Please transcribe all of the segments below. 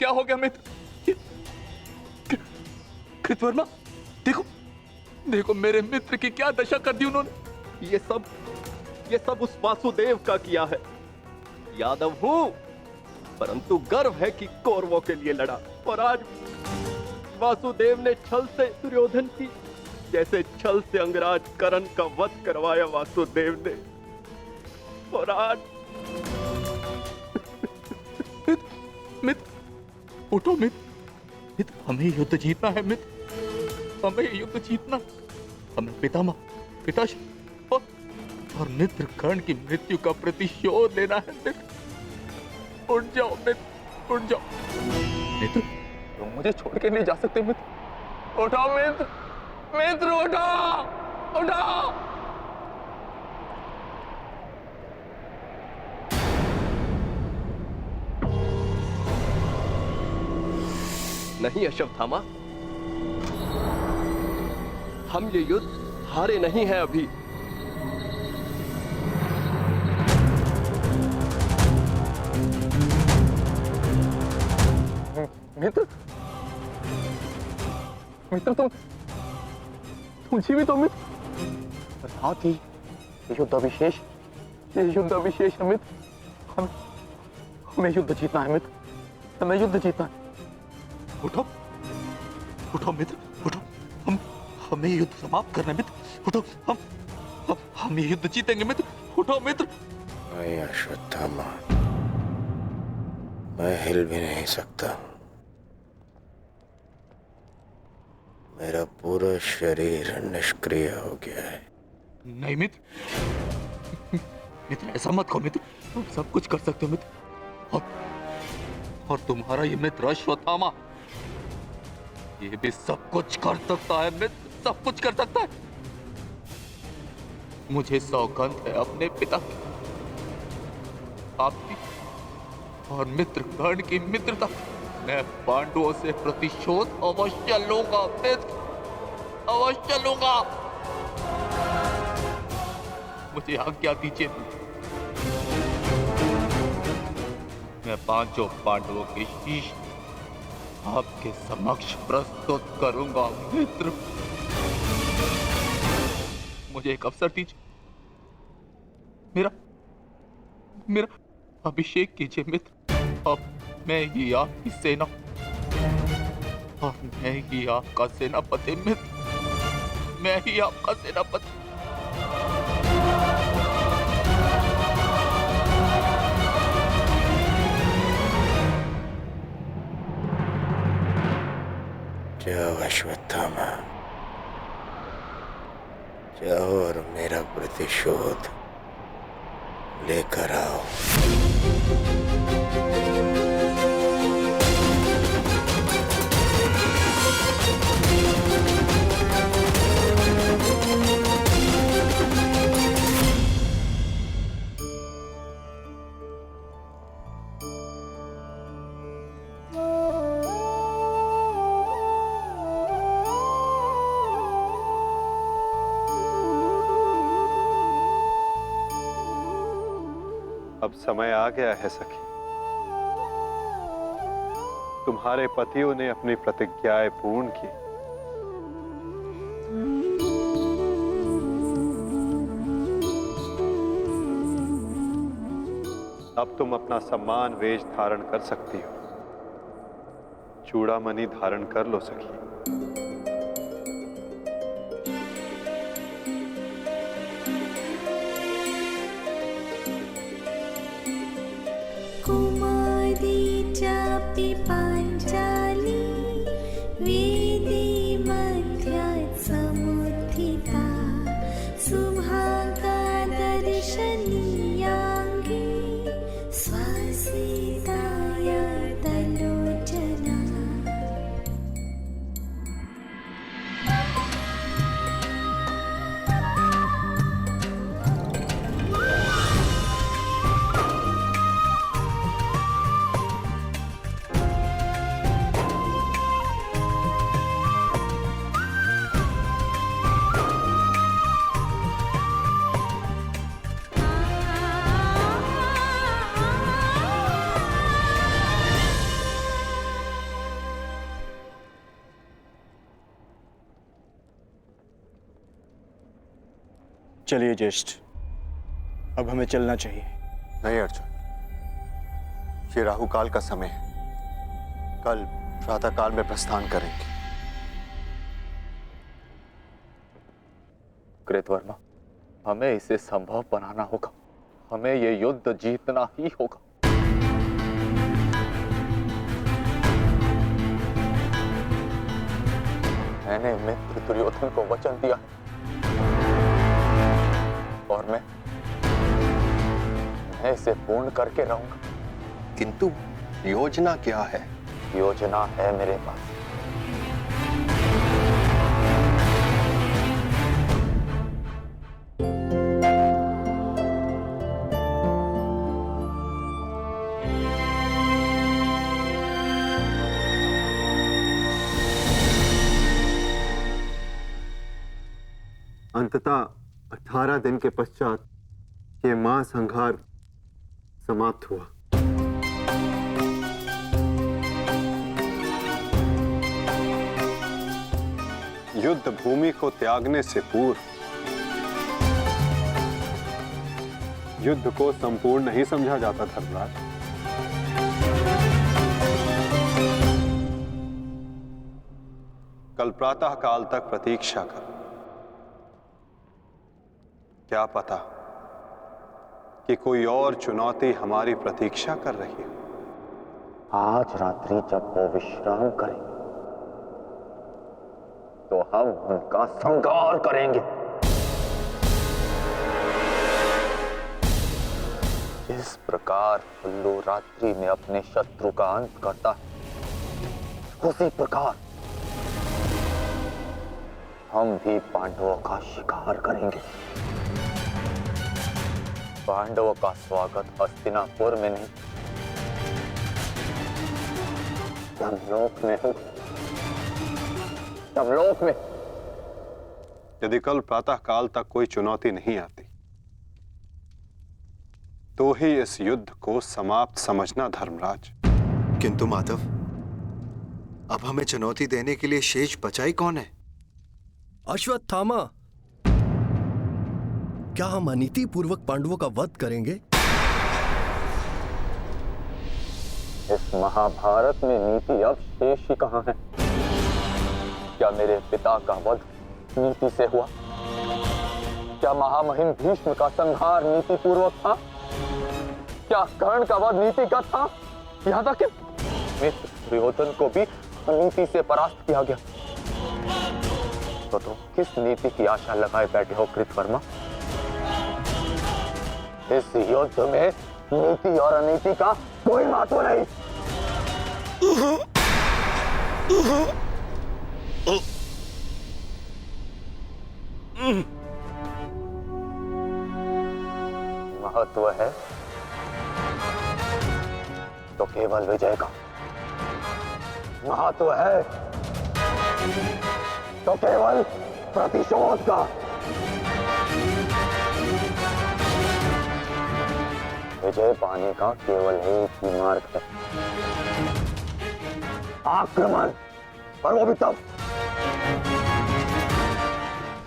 क्या हो गया मित्र? कृतवर्मा, देखो देखो मेरे मित्र की क्या दशा कर दी उन्होंने। ये सब उस वासुदेव का किया है। यादव हूं, परंतु गर्व है कि कौरवों के लिए लड़ा। और आज वासुदेव ने छल से दुर्योधन की जैसे छल से अंगराज कर्ण का वध करवाया वासुदेव ने। और आज मित्र उठो मित्र, हमें युद्ध जीतना है मित्र, हमें युद्ध जीतना। हमें पिताश्री और मित्र कर्ण की मृत्यु का प्रतिशोध लेना है मित्र। उठ जाओ मित्र, उठ जाओ मित्र, तुम मुझे छोड़ के नहीं जा सकते मित्र। उठो मित्र, मित्र उठो, उठो। नहीं अश्वत्थामा, हम ये युद्ध हारे नहीं हैं अभी। मित्र, मित्र तुम जीवित हो मित्र। साथ ही युद्ध अभिशेष है मित्र। हमें युद्ध जीतना है मित्र, हमें युद्ध जीतना है। उठो उठो मित्र, उठो, हमें युद्ध समाप्त करना है मित्र। उठो, हम ये युद्ध जीतेंगे मित्र। उठो मित्र। नहीं अश्वत्थामा, मैं हिल भी नहीं सकता। मेरा पूरा शरीर निष्क्रिय हो गया है। नहीं मित्र, मित्र ऐसा मत कहो मित्र, तुम सब कुछ कर सकते हो मित्र। और तुम्हारा ये मित्र अश्वत्थामा, ये भी सब कुछ कर सकता है मित्र, सब कुछ कर सकता है। मुझे सौगंध है अपने पिता की, आपकी और मित्र कर्ण की मित्रता। मैं पांडवों से प्रतिशोध अवश्य लूंगा मित्र, अवश्य लूंगा। मुझे आज्ञा दीजिए, मैं पांचों पांडवों के शीश आपके समक्ष प्रस्तुत करूंगा मित्र। मुझे एक अवसर दीजिए, मेरा अभिषेक कीजिए मित्र। अब मैं ही आपकी सेना और मैं ही आपका सेनापति मित्र, मैं ही आपका सेनापति। जाओ अश्वत्थामा, जाओ और मेरा प्रतिशोध लेकर आओ। अब समय आ गया है सखी, तुम्हारे पतियों ने अपनी प्रतिज्ञाएं पूर्ण की। अब तुम अपना सम्मान वेश धारण कर सकती हो। चूड़ामणि धारण कर लो सखी। पांचाली वेदी मध्यात् समुत्थिता सुभागा दर्शनीयांगी स्वासिताय तलोचना। चलिए ज्येष्ठ, अब हमें चलना चाहिए। नहीं अर्जुन, ये राहुकाल का समय है। कल प्रातःकाल में प्रस्थान करेंगे। कृतवर्मा, हमें इसे संभव बनाना होगा। हमें ये युद्ध जीतना ही होगा। मैंने मित्र दुर्योधन को वचन दिया है और मैं इसे पूर्ण करके रहूंगा। किंतु योजना क्या है? योजना है मेरे पास। अंततः 18 दिन के पश्चात ये महासंहार समाप्त हुआ। युद्ध भूमि को त्यागने से पूर्व युद्ध को संपूर्ण नहीं समझा जाता धर्मराज। कल प्रातः काल तक प्रतीक्षा कर। क्या पता कि कोई और चुनौती हमारी प्रतीक्षा कर रही हो। आज रात्रि जब वो विश्राम करें तो हम उनका संहार करेंगे। इस प्रकार उल्लू रात्रि में अपने शत्रु का अंत करता है, उसी प्रकार हम भी पांडवों का शिकार करेंगे। पांडवों का स्वागत हस्तिनापुर में नहीं, यमलोक में हो। यमलोक में। यदि कल प्रातः काल तक कोई चुनौती नहीं आती तो ही इस युद्ध को समाप्त समझना धर्मराज। किंतु माधव, अब हमें चुनौती देने के लिए शेष बचा ही कौन है? अश्वत्थामा। क्या हम अनीति पूर्वक पांडवों का वध करेंगे? इस महाभारत में नीति अब शेष ही कहां है? क्या मेरे पिता का वध नीति से हुआ? क्या महामहिम भीष्म का संहार नीति पूर्वक था? क्या कर्ण का वध नीतिगत था? यहां तक कि मित्र दुर्योधन को भी अनीति से परास्त किया गया। तो तुम किस नीति की आशा लगाए बैठे हो कृतवर्मा? इस युद्ध में नीति और अनीति का कोई महत्व नहीं। महत्व है तो केवल विजय का। महत्व है तो केवल प्रतिशोध का। विजय पाने का केवल एक ही मार्ग है, आक्रमण। और वो भी तब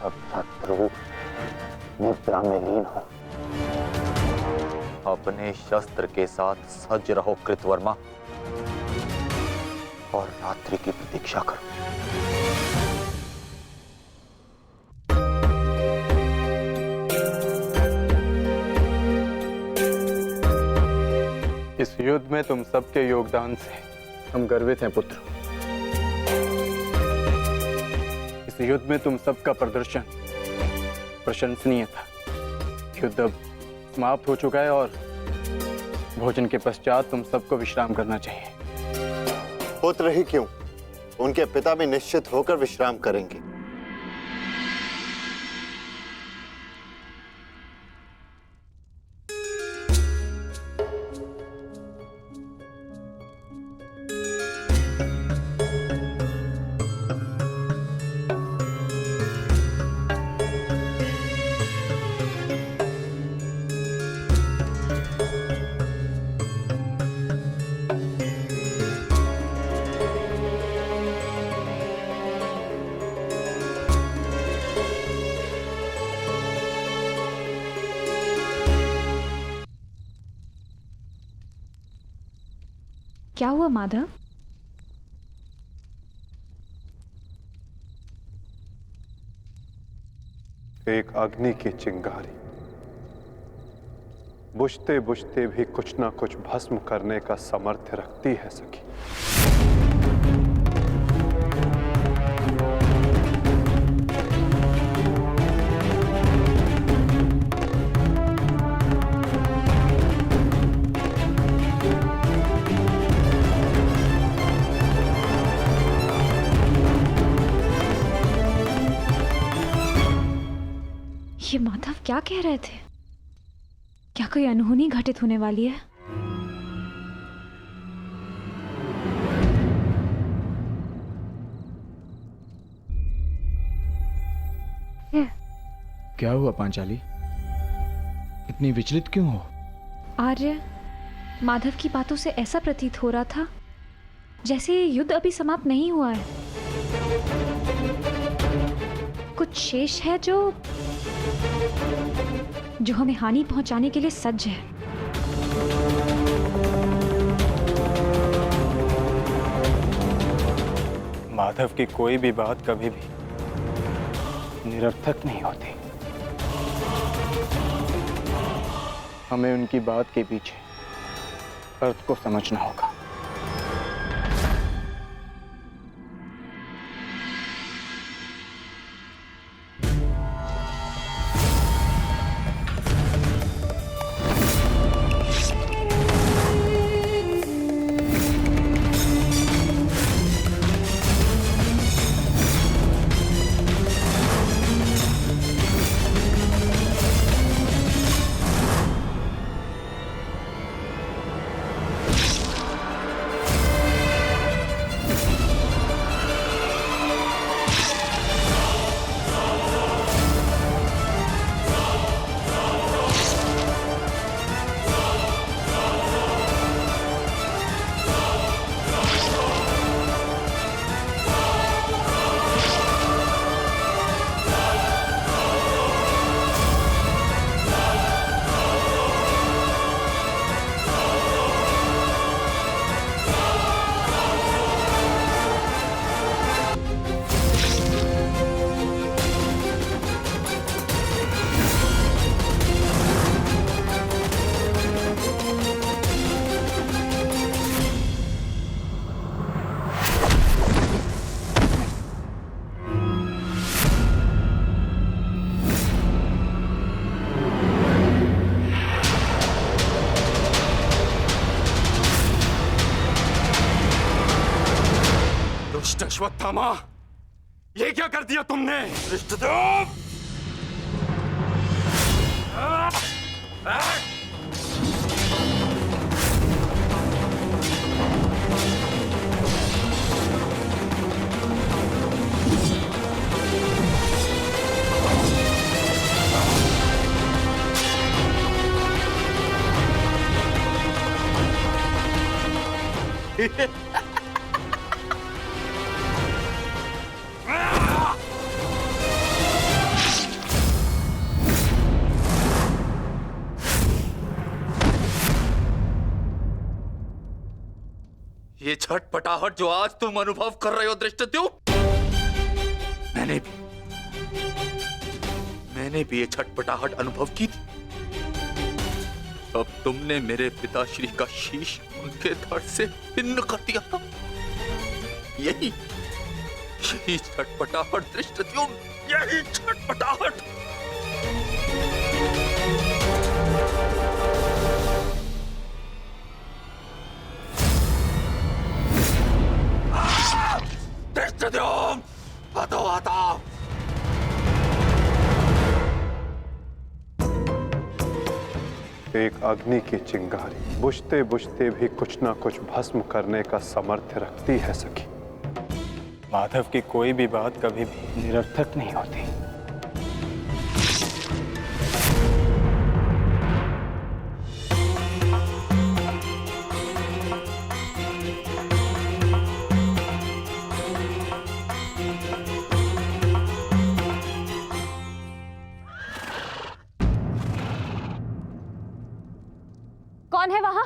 जब शत्रु निद्रा में लीन हो। अपने शस्त्र के साथ सज्ज रहो कृतवर्मा और रात्रि की प्रतीक्षा करो। इस युद्ध में तुम सबके योगदान से हम गर्वित हैं पुत्र। इस युद्ध में तुम सबका प्रदर्शन प्रशंसनीय था। युद्ध अब समाप्त हो चुका है और भोजन के पश्चात तुम सबको विश्राम करना चाहिए। पुत्र ही क्यों, उनके पिता भी निश्चित होकर विश्राम करेंगे। क्या हुआ माधव? एक अग्नि की चिंगारी बुझते बुझते भी कुछ ना कुछ भस्म करने का सामर्थ्य रखती है सखी। ये माधव क्या कह रहे थे? क्या कोई अनहोनी घटित होने वाली है? क्या हुआ पांचाली? इतनी विचलित क्यों हो? आर्य, माधव की बातों से ऐसा प्रतीत हो रहा था जैसे ये युद्ध अभी समाप्त नहीं हुआ है। कुछ शेष है जो हमें हानि पहुंचाने के लिए सज्ज है। माधव की कोई भी बात कभी भी निरर्थक नहीं होती। हमें उनकी बात के पीछे अर्थ को समझना होगा। अश्वत्थामा, ये क्या कर दिया तुमने? ये छटपटाहट जो आज तुम अनुभव कर रहे हो धृष्टद्युम्न, मैंने भी ये छटपटाहट अनुभव की थी। अब तुमने मेरे पिताश्री का शीश उनके धड़ से भिन्न कर दिया था। यही छटपटाहट धृष्टद्युम्न, यही छटपटाहट। धृष्टद्युम्न, हटो हटो। एक अग्नि की चिंगारी बुझते बुझते भी कुछ ना कुछ भस्म करने का सामर्थ्य रखती है सखी। माधव की कोई भी बात कभी भी निरर्थक नहीं होती। कौन है वहां?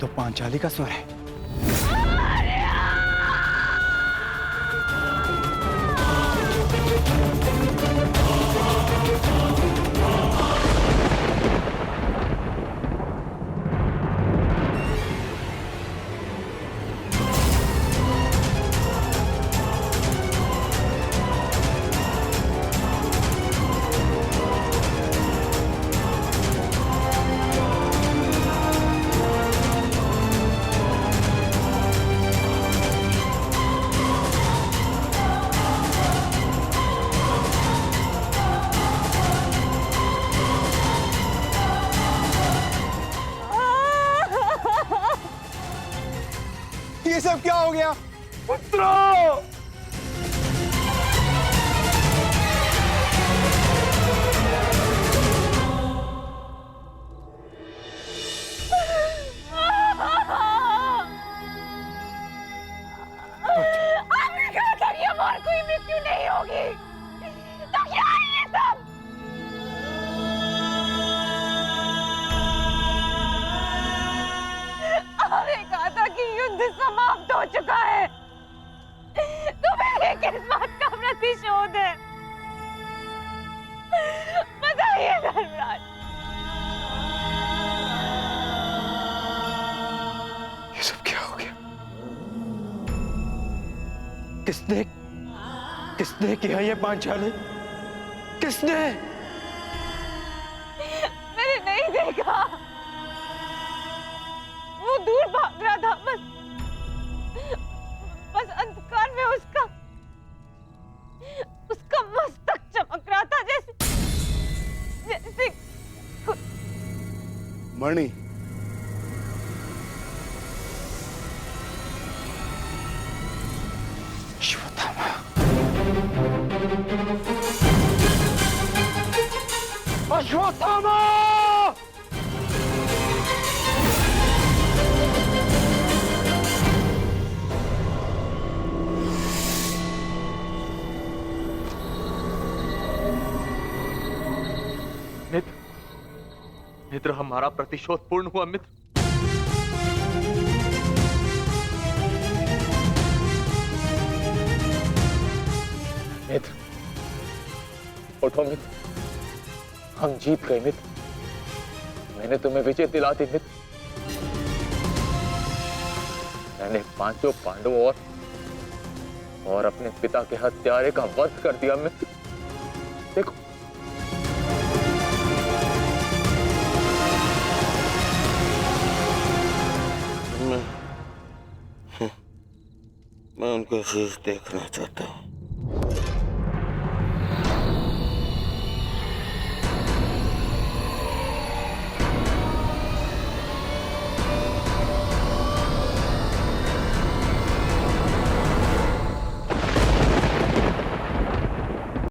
तो पांचाली का स्वर है। ये सब क्या हो गया? आपने कहा था ये और कोई मृत्यु नहीं होगी, तो क्या है ये सब? आपने कहा था कि युद्ध समाप्त हो चुका है, तुम्हें ये किस बात का प्रतिशोध है? बताइए धर्मराज। ये सब क्या हो गया? किसने किया ये पांचाली? किसने? मैंने नहीं देखा, वो दूर भाग रहा था, बस अंधकार में उसका मस्तक चमक रहा था, जैसे मणि, अश्वत्थामा। अश्वत्थामा! मित्र, हमारा प्रतिशोध पूर्ण हुआ मित्र। मित्र, उठो मित्र, हम जीत गए मित्र। मैंने तुम्हें विजय दिला दी मित्र। मैंने पांचों पांडवों और अपने पिता के हत्यारे का वध कर दिया मित्र। देखो, मैं उनका शीश देखना चाहता हूँ।